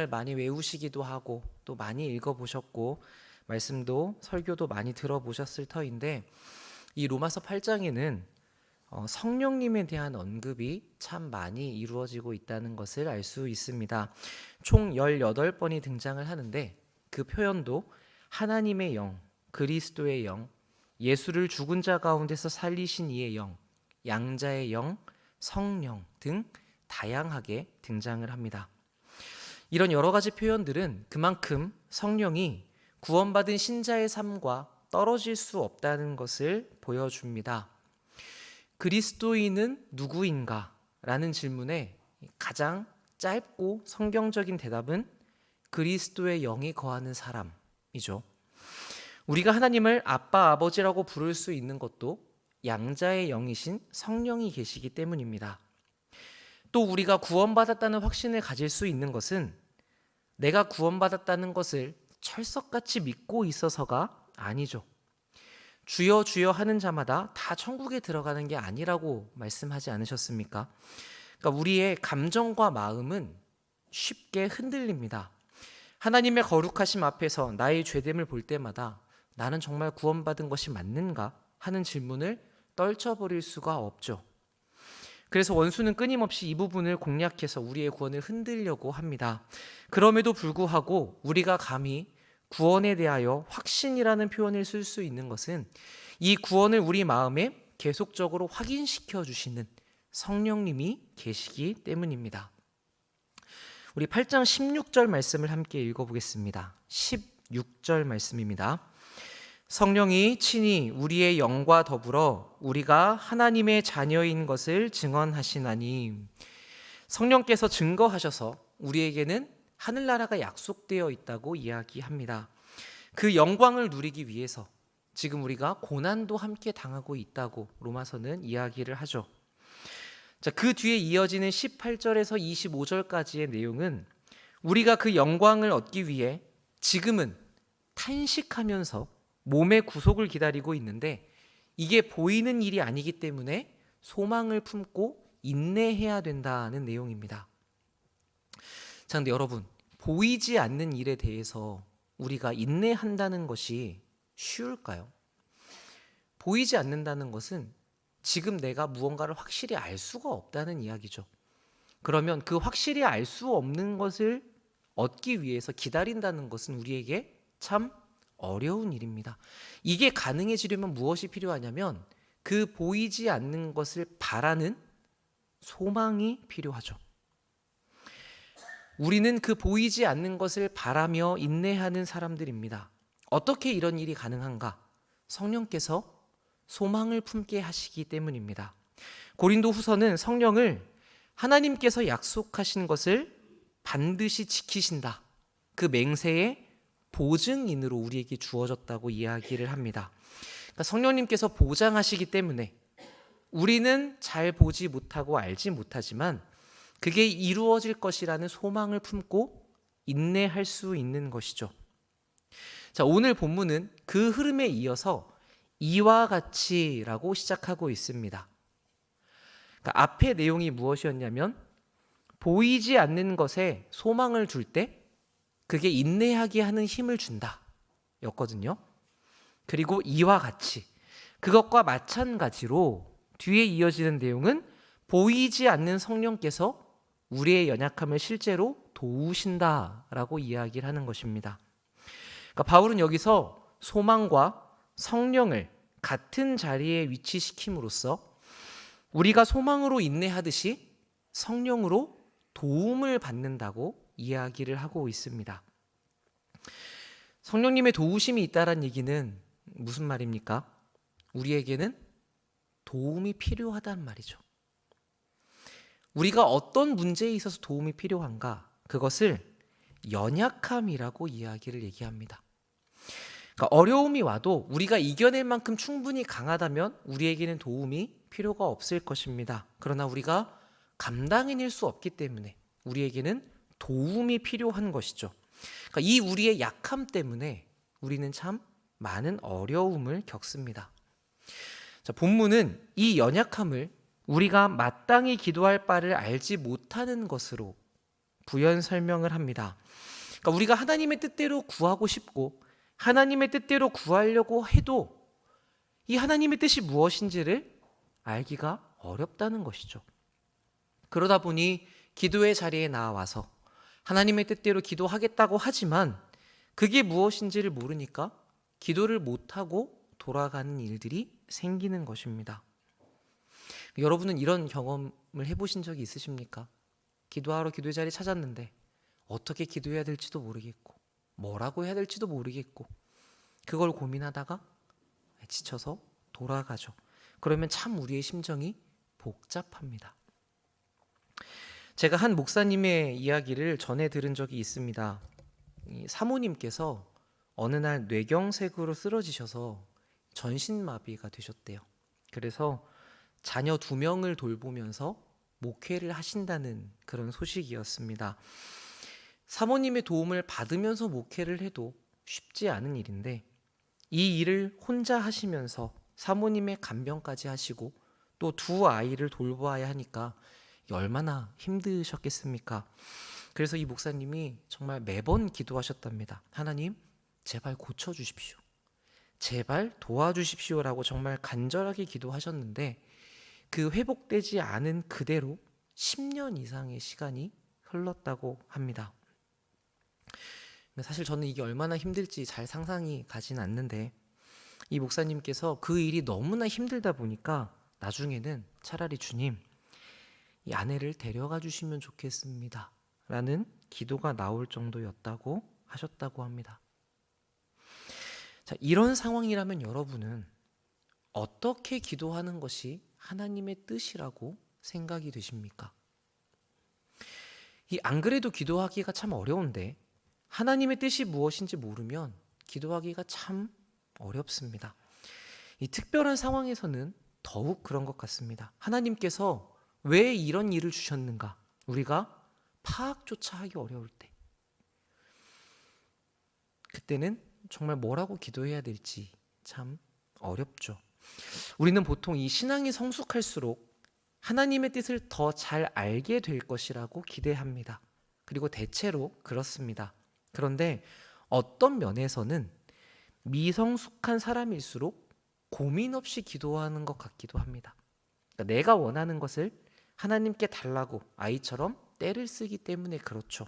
많이 외우시기도 하고 또 많이 읽어보셨고 말씀도 설교도 많이 들어보셨을 터인데 이 로마서 8장에는 성령님에 대한 언급이 참 많이 이루어지고 있다는 것을 알 수 있습니다. 총 18번이 등장을 하는데 그 표현도 하나님의 영, 그리스도의 영, 예수를 죽은 자 가운데서 살리신 이의 영, 양자의 영, 성령 등 다양하게 등장을 합니다. 이런 여러 가지 표현들은 그만큼 성령이 구원받은 신자의 삶과 떨어질 수 없다는 것을 보여줍니다. 그리스도인은 누구인가? 라는 질문에 가장 짧고 성경적인 대답은 그리스도의 영이 거하는 사람이죠. 우리가 하나님을 아빠, 아버지라고 부를 수 있는 것도 양자의 영이신 성령이 계시기 때문입니다. 또 우리가 구원받았다는 확신을 가질 수 있는 것은 내가 구원받았다는 것을 철석같이 믿고 있어서가 아니죠. 주여 주여 하는 자마다 다 천국에 들어가는 게 아니라고 말씀하지 않으셨습니까? 그러니까 우리의 감정과 마음은 쉽게 흔들립니다. 하나님의 거룩하심 앞에서 나의 죄됨을 볼 때마다 나는 정말 구원받은 것이 맞는가 하는 질문을 떨쳐버릴 수가 없죠. 그래서 원수는 끊임없이 이 부분을 공략해서 우리의 구원을 흔들려고 합니다. 그럼에도 불구하고 우리가 감히 구원에 대하여 확신이라는 표현을 쓸 수 있는 것은 이 구원을 우리 마음에 계속적으로 확인시켜 주시는 성령님이 계시기 때문입니다. 우리 8장 16절 말씀을 함께 읽어보겠습니다. 16절 말씀입니다. 성령이 친히 우리의 영과 더불어 우리가 하나님의 자녀인 것을 증언하시나니, 성령께서 증거하셔서 우리에게는 하늘나라가 약속되어 있다고 이야기합니다. 그 영광을 누리기 위해서 지금 우리가 고난도 함께 당하고 있다고 로마서는 이야기를 하죠. 자, 그 뒤에 이어지는 18절에서 25절까지의 내용은 우리가 그 영광을 얻기 위해 지금은 탄식하면서 몸의 구속을 기다리고 있는데 이게 보이는 일이 아니기 때문에 소망을 품고 인내해야 된다는 내용입니다. 자, 근데 여러분, 보이지 않는 일에 대해서 우리가 인내한다는 것이 쉬울까요? 보이지 않는다는 것은 지금 내가 무언가를 확실히 알 수가 없다는 이야기죠. 그러면 그 확실히 알 수 없는 것을 얻기 위해서 기다린다는 것은 우리에게 참 어려운 일입니다. 이게 가능해지려면 무엇이 필요하냐면 그 보이지 않는 것을 바라는 소망이 필요하죠. 우리는 그 보이지 않는 것을 바라며 인내하는 사람들입니다. 어떻게 이런 일이 가능한가? 성령께서 소망을 품게 하시기 때문입니다. 고린도 후서는 성령을 하나님께서 약속하신 것을 반드시 지키신다, 그 맹세의 보증인으로 우리에게 주어졌다고 이야기를 합니다. 그러니까 성령님께서 보장하시기 때문에 우리는 잘 보지 못하고 알지 못하지만 그게 이루어질 것이라는 소망을 품고 인내할 수 있는 것이죠. 자, 오늘 본문은 그 흐름에 이어서 이와 같이라고 시작하고 있습니다. 그러니까 앞의 내용이 무엇이었냐면 보이지 않는 것에 소망을 둘 때 그게 인내하게 하는 힘을 준다 였거든요. 그리고 이와 같이, 그것과 마찬가지로 뒤에 이어지는 내용은 보이지 않는 성령께서 우리의 연약함을 실제로 도우신다라고 이야기를 하는 것입니다. 그러니까 바울은 여기서 소망과 성령을 같은 자리에 위치시킴으로써 우리가 소망으로 인내하듯이 성령으로 도움을 받는다고 이야기를 하고 있습니다. 성령님의 도우심이 있다는 얘기는 무슨 말입니까? 우리에게는 도움이 필요하다는 말이죠. 우리가 어떤 문제에 있어서 도움이 필요한가? 그것을 연약함이라고 이야기를 얘기합니다. 그러니까 어려움이 와도 우리가 이겨낼 만큼 충분히 강하다면 우리에게는 도움이 필요가 없을 것입니다. 그러나 우리가 감당해낼 수 없기 때문에 우리에게는 도움이 필요한 것이죠. 그러니까 이 우리의 약함 때문에 우리는 참 많은 어려움을 겪습니다. 자, 본문은 이 연약함을 우리가 마땅히 기도할 바를 알지 못하는 것으로 부연 설명을 합니다. 그러니까 우리가 하나님의 뜻대로 구하고 싶고 하나님의 뜻대로 구하려고 해도 이 하나님의 뜻이 무엇인지를 알기가 어렵다는 것이죠. 그러다 보니 기도의 자리에 나와서 하나님의 뜻대로 기도하겠다고 하지만 그게 무엇인지를 모르니까 기도를 못하고 돌아가는 일들이 생기는 것입니다. 여러분은 이런 경험을 해보신 적이 있으십니까? 기도하러 기도의 자리 찾았는데 어떻게 기도해야 될지도 모르겠고 뭐라고 해야 될지도 모르겠고 그걸 고민하다가 지쳐서 돌아가죠. 그러면 참 우리의 심정이 복잡합니다. 제가 한 목사님의 이야기를 전해 들은 적이 있습니다. 사모님께서 어느 날 뇌경색으로 쓰러지셔서 전신마비가 되셨대요. 그래서 자녀 2명을 돌보면서 목회를 하신다는 그런 소식이었습니다. 사모님의 도움을 받으면서 목회를 해도 쉽지 않은 일인데 이 일을 혼자 하시면서 사모님의 간병까지 하시고 또 2 아이를 돌보아야 하니까 얼마나 힘드셨겠습니까? 그래서 이 목사님이 정말 매번 기도하셨답니다. 하나님, 제발 고쳐주십시오. 제발 도와주십시오라고 정말 간절하게 기도하셨는데 그 회복되지 않은 그대로 10년 이상의 시간이 흘렀다고 합니다. 사실 저는 이게 얼마나 힘들지 잘 상상이 가진 않는데 이 목사님께서 그 일이 너무나 힘들다 보니까 나중에는 차라리 주님, 이 아내를 데려가 주시면 좋겠습니다 라는 기도가 나올 정도였다고 하셨다고 합니다. 자, 이런 상황이라면 여러분은 어떻게 기도하는 것이 하나님의 뜻이라고 생각이 되십니까? 안 그래도 기도하기가 참 어려운데 하나님의 뜻이 무엇인지 모르면 기도하기가 참 어렵습니다. 이 특별한 상황에서는 더욱 그런 것 같습니다. 하나님께서 왜 이런 일을 주셨는가? 우리가 파악조차 하기 어려울 때 그때는 정말 뭐라고 기도해야 될지 참 어렵죠. 우리는 보통 이 신앙이 성숙할수록 하나님의 뜻을 더 잘 알게 될 것이라고 기대합니다. 그리고 대체로 그렇습니다. 그런데 어떤 면에서는 미성숙한 사람일수록 고민 없이 기도하는 것 같기도 합니다. 그러니까 내가 원하는 것을 하나님께 달라고 아이처럼 떼를 쓰기 때문에 그렇죠.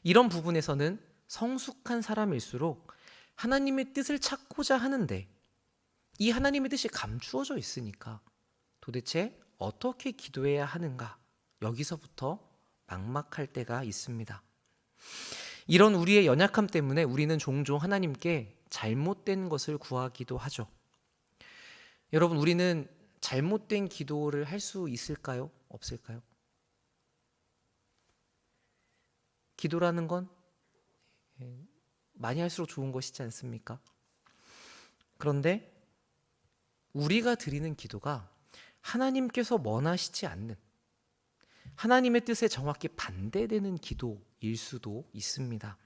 이런 부분에서는 성숙한 사람일수록 하나님의 뜻을 찾고자 하는데 이 하나님의 뜻이 감추어져 있으니까 도대체 어떻게 기도해야 하는가 여기서부터 막막할 때가 있습니다. 이런 우리의 연약함 때문에 우리는 종종 하나님께 잘못된 것을 구하기도 하죠. 여러분, 우리는 잘못된 기도를 할 수 있을까요? 없을까요? 기도라는 건 많이 할수록 좋은 것이지 않습니까? 그런데 우리가 드리는 기도가 하나님께서 원하시지 않는 하나님의 뜻에 정확히 반대되는 기도일 수도 있습니다.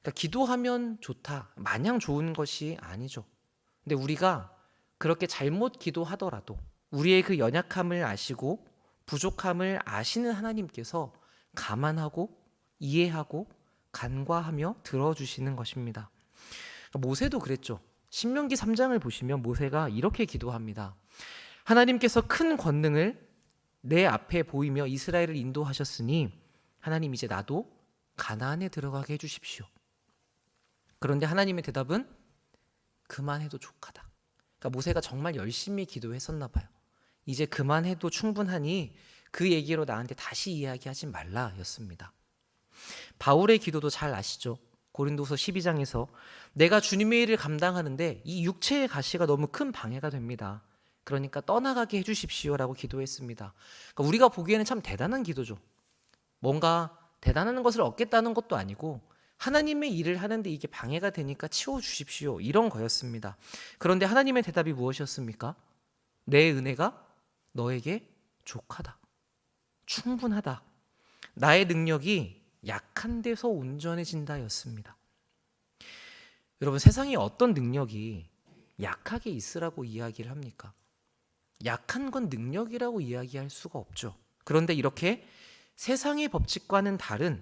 그러니까 기도하면 좋다, 마냥 좋은 것이 아니죠. 근데 우리가 그렇게 잘못 기도하더라도 우리의 그 연약함을 아시고 부족함을 아시는 하나님께서 감안하고 이해하고 간과하며 들어주시는 것입니다. 그러니까 모세도 그랬죠. 신명기 3장을 보시면 모세가 이렇게 기도합니다. 하나님께서 큰 권능을 내 앞에 보이며 이스라엘을 인도하셨으니 하나님 이제 나도 가나안에 들어가게 해주십시오. 그런데 하나님의 대답은 그만해도 족하다. 그러니까 모세가 정말 열심히 기도했었나 봐요. 이제 그만해도 충분하니 그 얘기로 나한테 다시 이야기하지 말라 였습니다. 바울의 기도도 잘 아시죠? 고린도서 12장에서 내가 주님의 일을 감당하는데 이 육체의 가시가 너무 큰 방해가 됩니다. 그러니까 떠나가게 해주십시오라고 기도했습니다. 그러니까 우리가 보기에는 참 대단한 기도죠. 뭔가 대단한 것을 얻겠다는 것도 아니고 하나님의 일을 하는데 이게 방해가 되니까 치워주십시오 이런 거였습니다. 그런데 하나님의 대답이 무엇이었습니까? 내 은혜가 너에게 족하다, 충분하다, 나의 능력이 약한 데서 온전해진다 였습니다. 여러분, 세상에 어떤 능력이 약하게 있으라고 이야기를 합니까? 약한 건 능력이라고 이야기할 수가 없죠. 그런데 이렇게 세상의 법칙과는 다른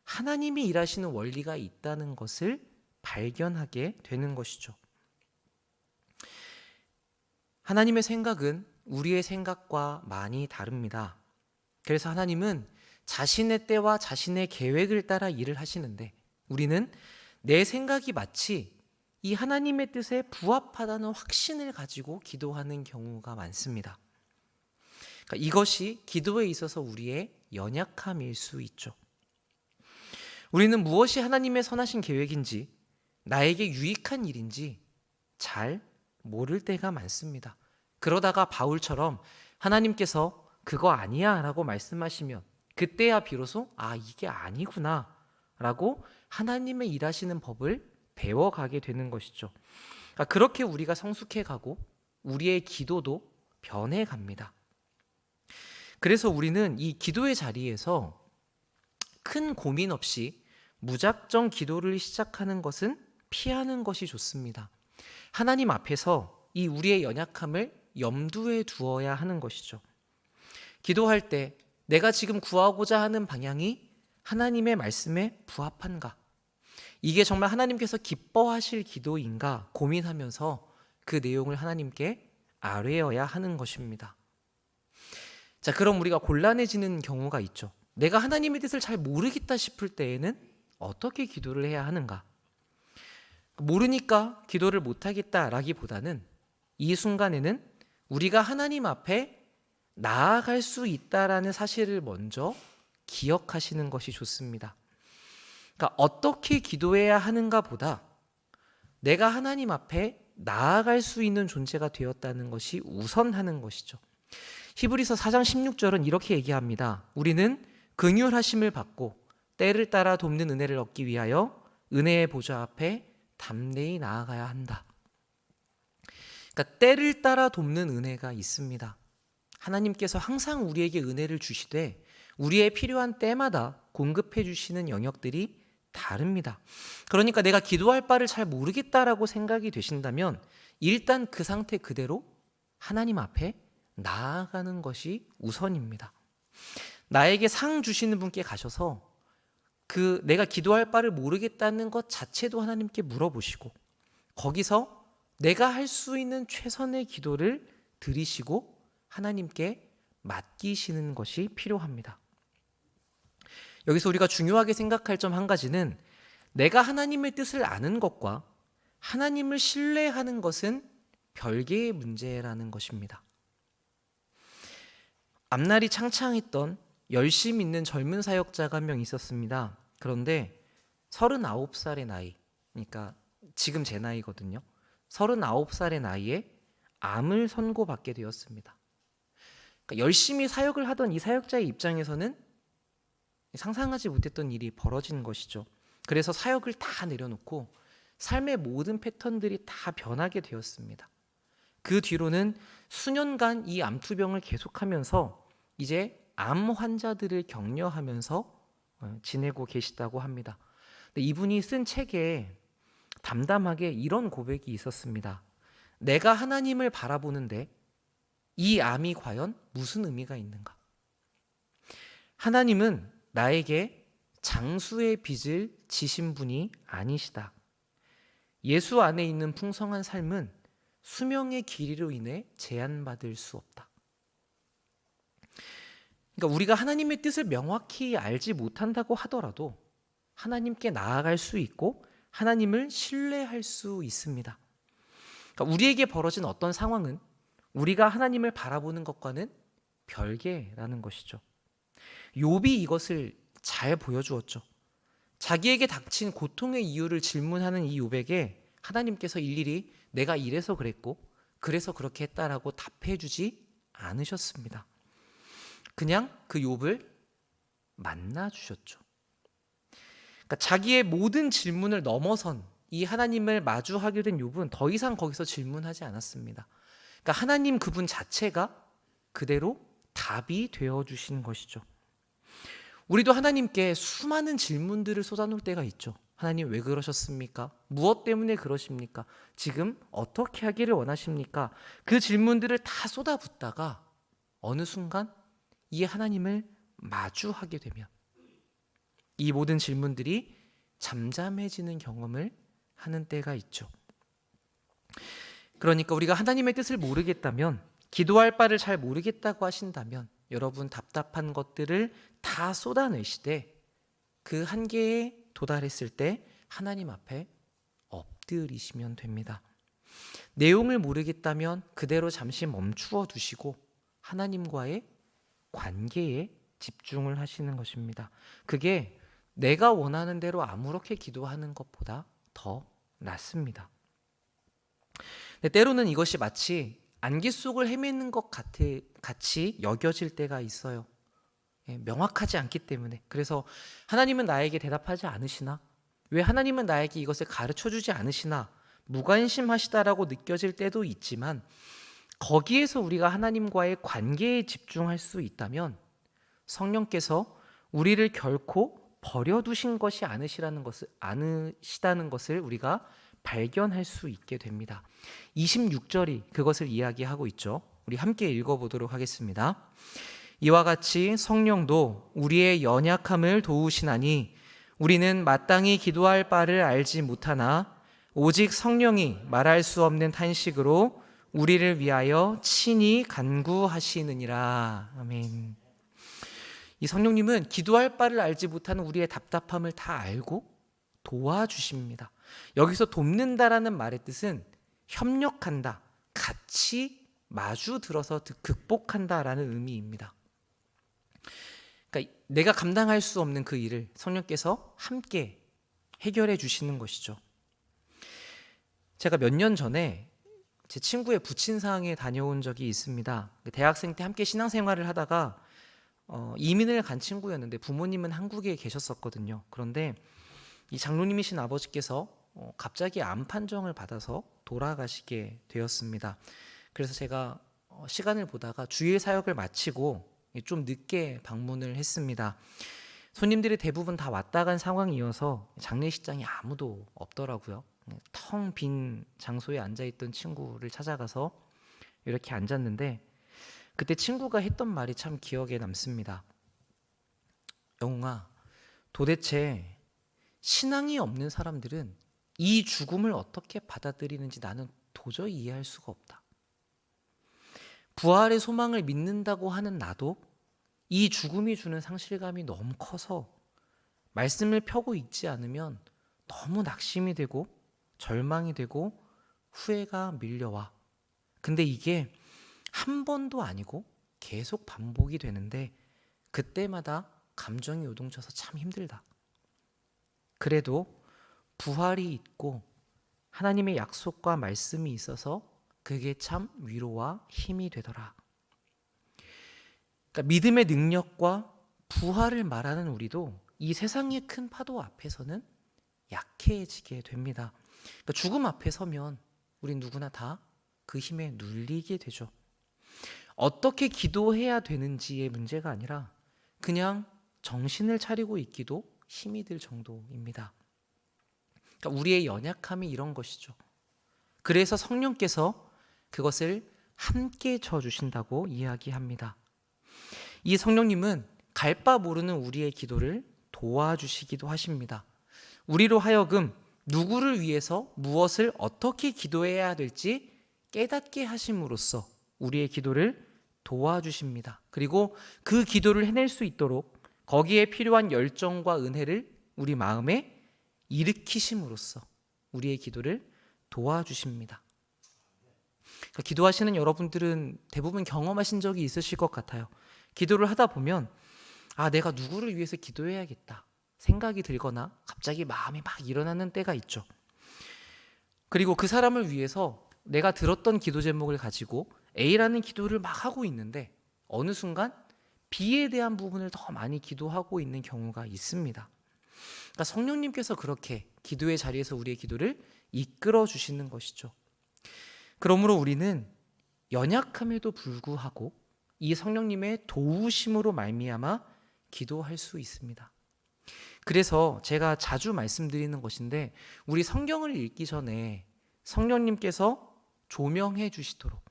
하나님이 일하시는 원리가 있다는 것을 발견하게 되는 것이죠. 하나님의 생각은 우리의 생각과 많이 다릅니다. 그래서 하나님은 자신의 때와 자신의 계획을 따라 일을 하시는데 우리는 내 생각이 마치 이 하나님의 뜻에 부합하다는 확신을 가지고 기도하는 경우가 많습니다. 그러니까 이것이 기도에 있어서 우리의 연약함일 수 있죠. 우리는 무엇이 하나님의 선하신 계획인지 나에게 유익한 일인지 잘 모를 때가 많습니다. 그러다가 바울처럼 하나님께서 그거 아니야 라고 말씀하시면 그때야 비로소 이게 아니구나 라고 하나님의 일하시는 법을 배워가게 되는 것이죠. 그러니까 그렇게 우리가 성숙해가고 우리의 기도도 변해갑니다. 그래서 우리는 이 기도의 자리에서 큰 고민 없이 무작정 기도를 시작하는 것은 피하는 것이 좋습니다. 하나님 앞에서 이 우리의 연약함을 염두에 두어야 하는 것이죠. 기도할 때 내가 지금 구하고자 하는 방향이 하나님의 말씀에 부합한가? 이게 정말 하나님께서 기뻐하실 기도인가 고민하면서 그 내용을 하나님께 아뢰어야 하는 것입니다. 자, 그럼 우리가 곤란해지는 경우가 있죠. 내가 하나님의 뜻을 잘 모르겠다 싶을 때에는 어떻게 기도를 해야 하는가? 모르니까 기도를 못하겠다라기보다는 이 순간에는 우리가 하나님 앞에 나아갈 수 있다라는 사실을 먼저 기억하시는 것이 좋습니다. 그러니까 어떻게 기도해야 하는가 보다 내가 하나님 앞에 나아갈 수 있는 존재가 되었다는 것이 우선하는 것이죠. 히브리서 4장 16절은 이렇게 얘기합니다. 우리는 긍휼하심을 받고 때를 따라 돕는 은혜를 얻기 위하여 은혜의 보좌 앞에 담대히 나아가야 한다. 그러니까 때를 따라 돕는 은혜가 있습니다. 하나님께서 항상 우리에게 은혜를 주시되 우리의 필요한 때마다 공급해 주시는 영역들이 다릅니다. 그러니까 내가 기도할 바를 잘 모르겠다라고 생각이 되신다면 일단 그 상태 그대로 하나님 앞에 나아가는 것이 우선입니다. 나에게 상 주시는 분께 가셔서 내가 기도할 바를 모르겠다는 것 자체도 하나님께 물어보시고 거기서 내가 할 수 있는 최선의 기도를 드리시고 하나님께 맡기시는 것이 필요합니다. 여기서 우리가 중요하게 생각할 점 한 가지는 내가 하나님의 뜻을 아는 것과 하나님을 신뢰하는 것은 별개의 문제라는 것입니다. 앞날이 창창했던 열심히 있는 젊은 사역자가 한 명 있었습니다. 그런데 39살의 나이, 그러니까 지금 제 나이거든요. 39살의 나이에 암을 선고받게 되었습니다. 그러니까 열심히 사역을 하던 이 사역자의 입장에서는 상상하지 못했던 일이 벌어진 것이죠. 그래서 사역을 다 내려놓고 삶의 모든 패턴들이 다 변하게 되었습니다. 그 뒤로는 수년간 이 암투병을 계속하면서 이제 암 환자들을 격려하면서 지내고 계시다고 합니다. 근데 이분이 쓴 책에 담담하게 이런 고백이 있었습니다. 내가 하나님을 바라보는데 이 암이 과연 무슨 의미가 있는가? 하나님은 나에게 장수의 빚을 지신 분이 아니시다. 예수 안에 있는 풍성한 삶은 수명의 길이로 인해 제한받을 수 없다. 그러니까 우리가 하나님의 뜻을 명확히 알지 못한다고 하더라도 하나님께 나아갈 수 있고 하나님을 신뢰할 수 있습니다. 그러니까 우리에게 벌어진 어떤 상황은 우리가 하나님을 바라보는 것과는 별개라는 것이죠. 욥이 이것을 잘 보여주었죠. 자기에게 닥친 고통의 이유를 질문하는 이 욥에게 하나님께서 일일이 내가 이래서 그랬고 그래서 그렇게 했다라고 답해주지 않으셨습니다. 그냥 그 욥을 만나주셨죠. 그러니까 자기의 모든 질문을 넘어선 이 하나님을 마주하게 된 욥은 더 이상 거기서 질문하지 않았습니다. 그러니까 하나님 그분 자체가 그대로 답이 되어주신 것이죠. 우리도 하나님께 수많은 질문들을 쏟아놓을 때가 있죠. 하나님 왜 그러셨습니까? 무엇 때문에 그러십니까? 지금 어떻게 하기를 원하십니까? 그 질문들을 다 쏟아붓다가 어느 순간 이 하나님을 마주하게 되면 이 모든 질문들이 잠잠해지는 경험을 하는 때가 있죠. 그러니까 우리가 하나님의 뜻을 모르겠다면, 기도할 바를 잘 모르겠다고 하신다면 여러분 답답한 것들을 다 쏟아내시되 그 한계에 도달했을 때 하나님 앞에 엎드리시면 됩니다. 내용을 모르겠다면 그대로 잠시 멈추어 두시고 하나님과의 관계에 집중을 하시는 것입니다. 그게 내가 원하는 대로 아무렇게 기도하는 것보다 더 낫습니다. 때로는 이것이 마치 안개 속을 헤매는 것 같이 여겨질 때가 있어요. 명확하지 않기 때문에. 그래서 하나님은 나에게 대답하지 않으시나? 왜 하나님은 나에게 이것을 가르쳐주지 않으시나? 무관심하시다라고 느껴질 때도 있지만, 거기에서 우리가 하나님과의 관계에 집중할 수 있다면 성령께서 우리를 결코 버려두신 것이 아니시다는 것을 우리가 발견할 수 있게 됩니다. 26절이 그것을 이야기하고 있죠. 우리 함께 읽어보도록 하겠습니다. 이와 같이 성령도 우리의 연약함을 도우시나니 우리는 마땅히 기도할 바를 알지 못하나 오직 성령이 말할 수 없는 탄식으로 우리를 위하여 친히 간구하시느니라. 아멘. 이 성령님은 기도할 바를 알지 못하는 우리의 답답함을 다 알고 도와주십니다. 여기서 돕는다라는 말의 뜻은 협력한다, 같이 마주 들어서 극복한다라는 의미입니다. 그러니까 내가 감당할 수 없는 그 일을 성령께서 함께 해결해 주시는 것이죠. 제가 몇 년 전에 제 친구의 부친상에 다녀온 적이 있습니다. 대학생 때 함께 신앙생활을 하다가 이민을 간 친구였는데 부모님은 한국에 계셨었거든요. 그런데 이 장로님이신 아버지께서 갑자기 암 판정을 받아서 돌아가시게 되었습니다. 그래서 제가 시간을 보다가 주일 사역을 마치고 좀 늦게 방문을 했습니다. 손님들이 대부분 다 왔다 간 상황이어서 장례식장이 아무도 없더라고요. 텅 빈 장소에 앉아있던 친구를 찾아가서 이렇게 앉았는데 그때 친구가 했던 말이 참 기억에 남습니다. 영웅아, 도대체 신앙이 없는 사람들은 이 죽음을 어떻게 받아들이는지 나는 도저히 이해할 수가 없다. 부활의 소망을 믿는다고 하는 나도 이 죽음이 주는 상실감이 너무 커서 말씀을 펴고 있지 않으면 너무 낙심이 되고 절망이 되고 후회가 밀려와. 근데 이게 한 번도 아니고 계속 반복이 되는데 그때마다 감정이 요동쳐서 참 힘들다. 그래도 부활이 있고 하나님의 약속과 말씀이 있어서 그게 참 위로와 힘이 되더라. 그러니까 믿음의 능력과 부활을 말하는 우리도 이 세상의 큰 파도 앞에서는 약해지게 됩니다. 그러니까 죽음 앞에 서면 우린 누구나 다 그 힘에 눌리게 되죠. 어떻게 기도해야 되는지의 문제가 아니라 그냥 정신을 차리고 있기도 힘이 들 정도입니다. 그러니까 우리의 연약함이 이런 것이죠. 그래서 성령께서 그것을 함께 져주신다고 이야기합니다. 이 성령님은 갈 바 모르는 우리의 기도를 도와주시기도 하십니다. 우리로 하여금 누구를 위해서 무엇을 어떻게 기도해야 될지 깨닫게 하심으로써 우리의 기도를 도와주십니다. 그리고 그 기도를 해낼 수 있도록 거기에 필요한 열정과 은혜를 우리 마음에 일으키심으로써 우리의 기도를 도와주십니다. 그러니까 기도하시는 여러분들은 대부분 경험하신 적이 있으실 것 같아요. 기도를 하다 보면 내가 누구를 위해서 기도해야겠다 생각이 들거나 갑자기 마음이 막 일어나는 때가 있죠. 그리고 그 사람을 위해서 내가 들었던 기도 제목을 가지고 A라는 기도를 막 하고 있는데 어느 순간 B에 대한 부분을 더 많이 기도하고 있는 경우가 있습니다. 그러니까 성령님께서 그렇게 기도의 자리에서 우리의 기도를 이끌어 주시는 것이죠. 그러므로 우리는 연약함에도 불구하고 이 성령님의 도우심으로 말미암아 기도할 수 있습니다. 그래서 제가 자주 말씀드리는 것인데 우리 성경을 읽기 전에 성령님께서 조명해 주시도록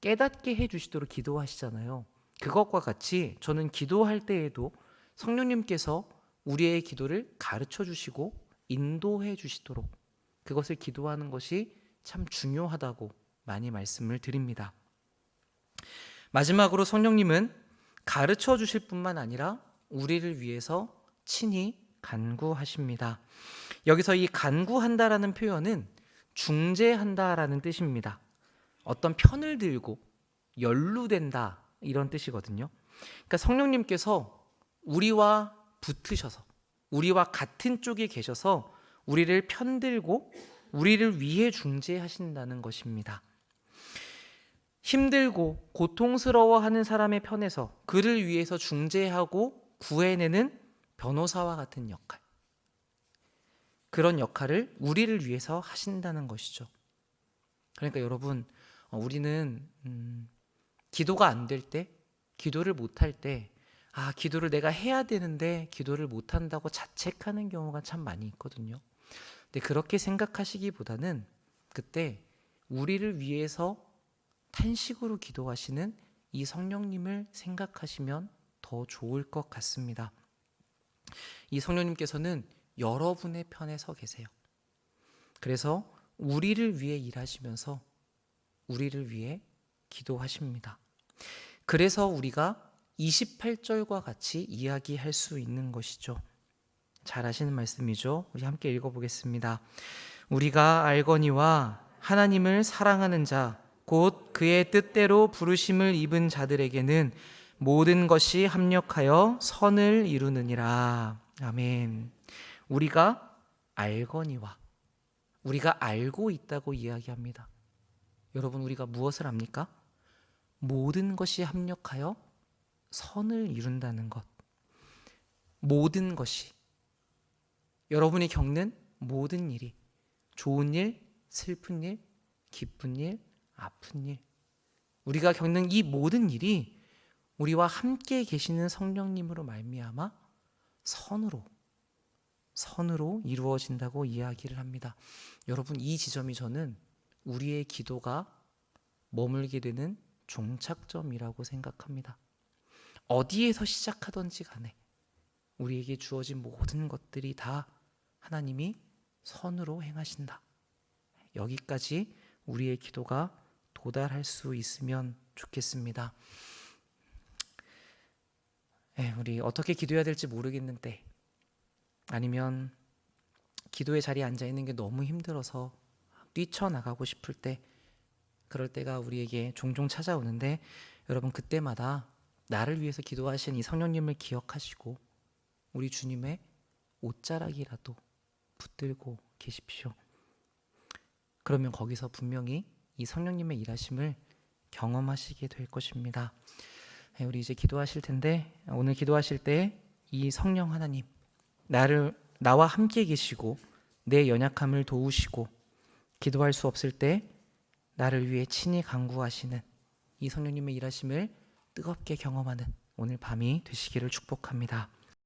깨닫게 해 주시도록 기도하시잖아요. 그것과 같이 저는 기도할 때에도 성령님께서 우리의 기도를 가르쳐 주시고 인도해 주시도록 그것을 기도하는 것이 참 중요하다고 많이 말씀을 드립니다. 마지막으로 성령님은 가르쳐 주실 뿐만 아니라 우리를 위해서 친히 간구하십니다. 여기서 이 간구한다라는 표현은 중재한다라는 뜻입니다. 어떤 편을 들고 연루된다 이런 뜻이거든요. 그러니까 성령님께서 우리와 붙으셔서 우리와 같은 쪽에 계셔서 우리를 편들고 우리를 위해 중재하신다는 것입니다. 힘들고 고통스러워하는 사람의 편에서 그를 위해서 중재하고 구해내는 변호사와 같은 역할, 그런 역할을 우리를 위해서 하신다는 것이죠. 그러니까 여러분, 우리는 기도가 안 될 때, 기도를 못할 때, 기도를 내가 해야 되는데 기도를 못한다고 자책하는 경우가 참 많이 있거든요. 근데 그렇게 생각하시기보다는 그때 우리를 위해서 탄식으로 기도하시는 이 성령님을 생각하시면 더 좋을 것 같습니다. 이 성령님께서는 여러분의 편에 서 계세요. 그래서 우리를 위해 일하시면서 우리를 위해 기도하십니다. 그래서 우리가 28절과 같이 이야기할 수 있는 것이죠. 잘 아시는 말씀이죠. 우리 함께 읽어보겠습니다. 우리가 알거니와 하나님을 사랑하는 자 곧 그의 뜻대로 부르심을 입은 자들에게는 모든 것이 합력하여 선을 이루느니라. 아멘. 우리가 알거니와, 우리가 알고 있다고 이야기합니다. 여러분, 우리가 무엇을 압니까? 모든 것이 합력하여 선을 이룬다는 것. 모든 것이, 여러분이 겪는 모든 일이, 좋은 일, 슬픈 일, 기쁜 일, 아픈 일, 우리가 겪는 이 모든 일이 우리와 함께 계시는 성령님으로 말미암아 선으로 이루어진다고 이야기를 합니다. 여러분, 이 지점이 저는 우리의 기도가 머물게 되는 종착점이라고 생각합니다. 어디에서 시작하든지 간에 우리에게 주어진 모든 것들이 다 하나님이 선으로 행하신다. 여기까지 우리의 기도가 도달할 수 있으면 좋겠습니다. 우리 어떻게 기도해야 될지 모르겠는 때, 아니면 기도의 자리에 앉아 있는 게 너무 힘들어서 뛰쳐나가고 싶을 때, 그럴 때가 우리에게 종종 찾아오는데, 여러분, 그때마다 나를 위해서 기도하신 이 성령님을 기억하시고 우리 주님의 옷자락이라도 붙들고 계십시오. 그러면 거기서 분명히 이 성령님의 일하심을 경험하시게 될 것입니다. 우리 이제 기도하실 텐데, 오늘 기도하실 때 이 성령 하나님, 나와 함께 계시고 내 연약함을 도우시고 기도할 수 없을 때 나를 위해 친히 간구하시는 이 성령님의 일하심을 뜨겁게 경험하는 오늘 밤이 되시기를 축복합니다.